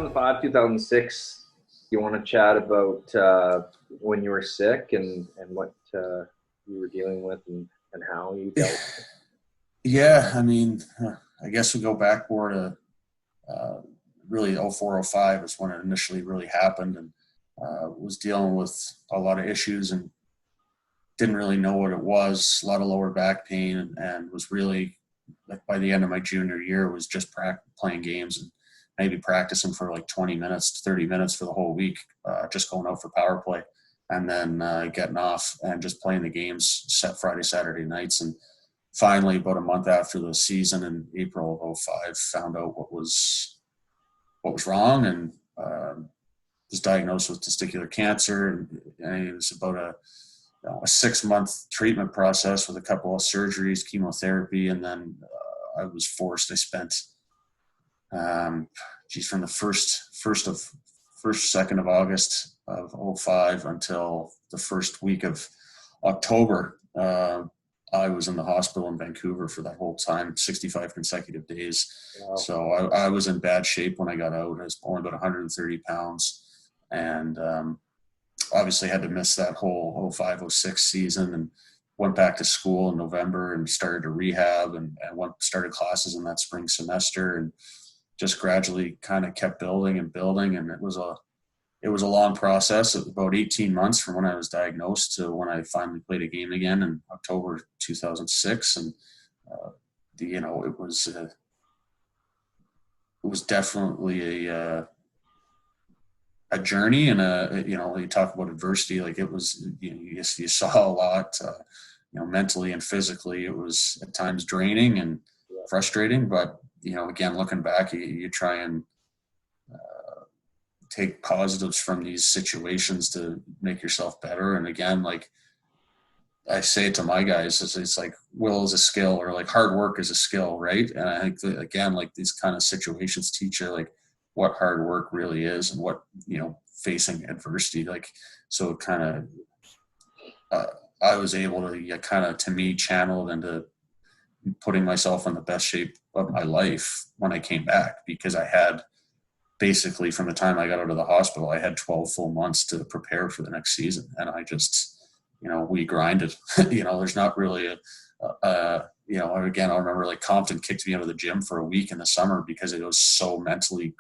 2005, 2006, you want to chat about when you were sick and what you were dealing with and how you dealt with it? Yeah, I mean, I guess we go back more to really 04, 05 is when it initially really happened, and was dealing with a lot of issues and didn't really know what it was, a lot of lower back pain, and was really, like, by the end of my junior year, was just playing games and maybe practicing for like 20 minutes, 30 minutes for the whole week, just going out for power play, and then getting off and just playing the games set Friday, Saturday nights. And finally, about a month after the season in April of 05, found out what was wrong, and was diagnosed with testicular cancer. And it was about a 6-month treatment process with a couple of surgeries, chemotherapy, and then I was forced. I spent, from the second of August of 05 until the first week of October. I was in the hospital in Vancouver for that whole time, 65 consecutive days. Wow. So I was in bad shape when I got out. I was only about 130 pounds, and obviously had to miss that whole 05, 06 season, and went back to school in November and started to rehab and started classes in that spring semester, and just gradually kind of kept building. And it was a long process of about 18 months from when I was diagnosed to when I finally played a game again in October 2006. And it was definitely a journey, and you talk about adversity, like it was, you saw a lot, mentally and physically. It was at times draining and frustrating, but again, looking back, you try and take positives from these situations to make yourself better. And again, like I say to my guys, it's like will is a skill, or like hard work is a skill, right? And I think that, again, like these kind of situations teach you like what hard work really is, and what, facing adversity, like, so kind of I was able to kind of, to me, channel it into putting myself in the best shape of my life when I came back, because I had basically, from the time I got out of the hospital, I had 12 full months to prepare for the next season. And I just, we grinded. There's not really again, I remember like Compton kicked me out of the gym for a week in the summer because it was so mentally,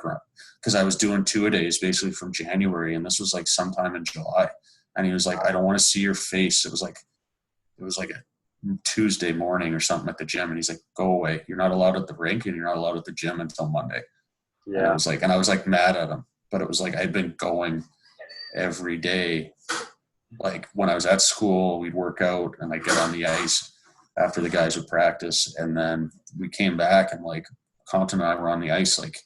because I was doing 2-a-days basically from January, and this was like sometime in July. And he was like, I don't want to see your face. It was like a Tuesday morning or something at the gym. And he's like, go away. You're not allowed at the rink, and you're not allowed at the gym until Monday. Yeah. And I was like mad at him, but it was like, I'd been going every day. Like when I was at school, we'd work out and I'd get on the ice after the guys would practice. And then we came back, and like Compton and I were on the ice like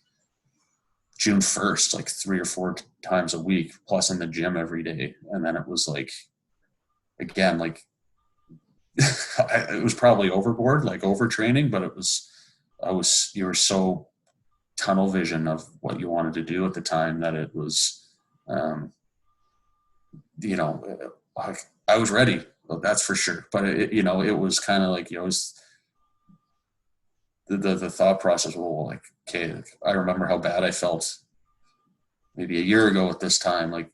June 1st, like 3 or 4 times a week, plus in the gym every day. And then it was like, again, like it was probably overboard, like overtraining, but you were so tunnel vision of what you wanted to do at the time that it was, I was ready. Well, that's for sure. But it was kind of like, the thought process, well, like, okay, I remember how bad I felt maybe a year ago at this time. Like,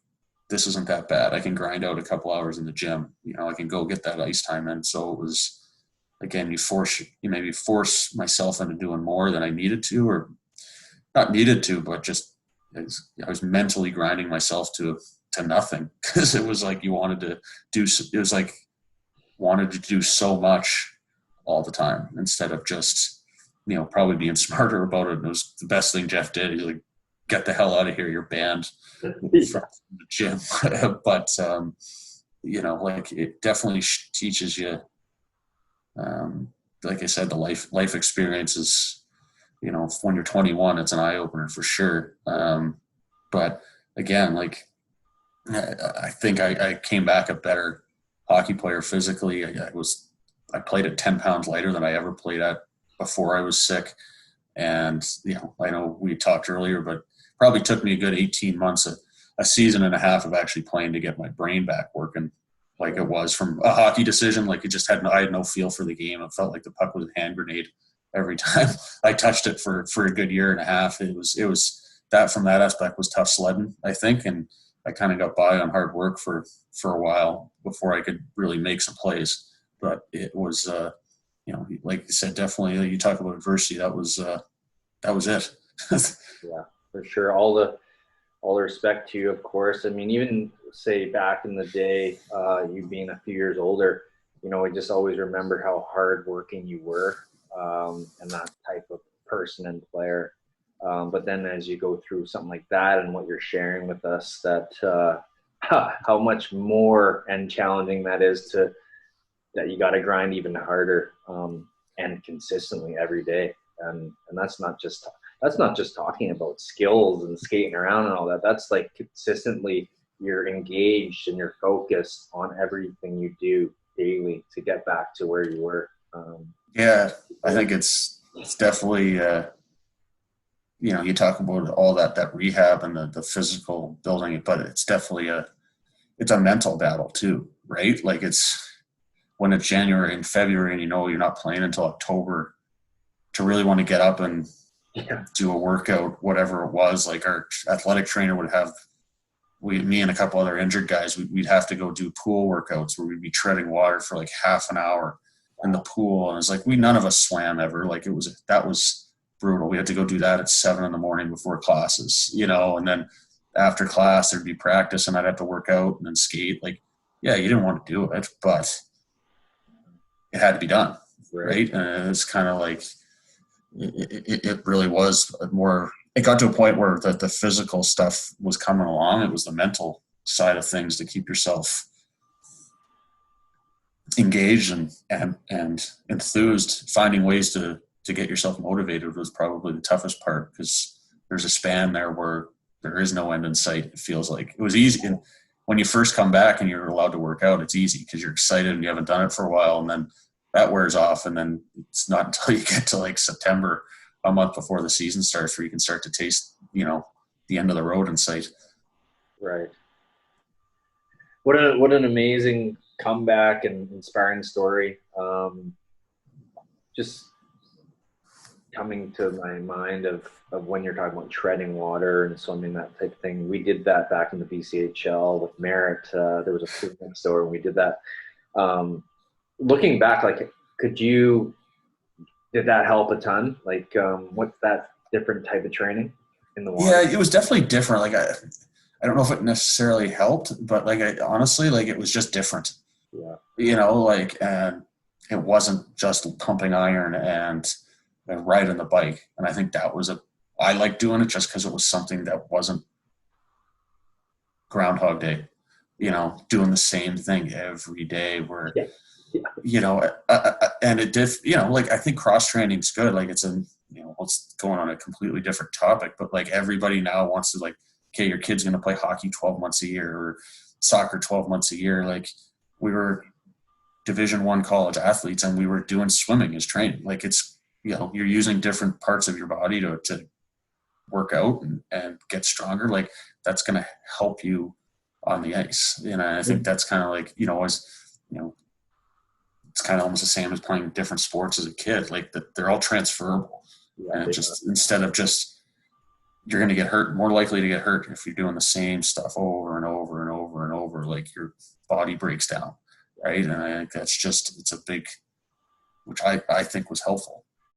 this isn't that bad. I can grind out a couple hours in the gym. I can go get that ice time in. So it was, again, you maybe force myself into doing more than I needed to, or not needed to, but just I was mentally grinding myself to nothing, because it was like wanted to do so much all the time instead of just, probably being smarter about it. And it was the best thing Jeff did. He's like, get the hell out of here. You're banned from the gym. But, like it definitely teaches you, like I said, the life experiences. When you're 21, it's an eye opener for sure. But again, like I think I came back a better hockey player physically. I played at 10 pounds lighter than I ever played at before I was sick. And, I know we talked earlier, but probably took me a good 18 months, a season and a half of actually playing to get my brain back working like it was from a hockey decision. Like I had no feel for the game. It felt like the puck was a hand grenade every time I touched it for a good year and a half. It was that from that aspect was tough sledding, I think. And I kind of got by on hard work for a while before I could really make some plays. But it was, like you said, definitely you talk about adversity. That was it. Yeah, for sure. All the respect to you, of course. I mean, even say back in the day, you being a few years older, I just always remember how hardworking you were, and that type of person and player. But then as you go through something like that and what you're sharing with us, that how much more and challenging that is that you got to grind even harder, and consistently every day. And that's not just talking about skills and skating around and all that. That's like consistently you're engaged and you're focused on everything you do daily to get back to where you were. Yeah, I think it's definitely, you talk about all that rehab and the physical building it, but it's definitely it's a mental battle too, right? Like it's when it's January and February and you're not playing until October, to really want to get up and do a workout, whatever it was. Like our athletic trainer would have me and a couple other injured guys, we'd have to go do pool workouts where we'd be treading water for like half an hour in the pool. And it's like, none of us swam ever. Like that was brutal. We had to go do that at 7 a.m. before classes, and then after class there'd be practice and I'd have to work out and then skate. Like, yeah, you didn't want to do it, but it had to be done. Right. And it's kind of like, it really was more, it got to a point where the physical stuff was coming along. It was the mental side of things to keep yourself engaged and enthused. Finding ways to get yourself motivated was probably the toughest part, because there's a span there where there is no end in sight. It feels like it was easy. And when you first come back and you're allowed to work out, it's easy because you're excited and you haven't done it for a while. And then that wears off. And then it's not until you get to like September, a month before the season starts, where you can start to taste, the end of the road in sight. Right. What an amazing comeback and inspiring story. Just coming to my mind of when you're talking about treading water and swimming, that type of thing. We did that back in the BCHL with Merritt. There was a pool next door and we did that. Looking back, like, did that help a ton? Like, what's that different type of training in the water? Yeah, it was definitely different. Like, I don't know if it necessarily helped, but like, honestly, like, it was just different. Yeah. And it wasn't just pumping iron and riding the bike. And I think that was I liked doing it just because it was something that wasn't Groundhog Day, doing the same thing every day where, and it did, like, I think cross training is good. Like, it's it's going on a completely different topic, but like everybody now wants to, like, okay, your kid's going to play hockey 12 months a year or soccer 12 months a year. Like, we were Division I college athletes and we were doing swimming as training. Like, it's, you're using different parts of your body to work out and get stronger. Like, that's going to help you on the ice. And I think that's kind of like, it's kind of almost the same as playing different sports as a kid. Like, they're all transferable. And just, instead of just, you're going to get hurt, more likely to get hurt if you're doing the same stuff over and over and over and over, like, your body breaks down. Right. And I think that's just, it's a big, which I think was helpful.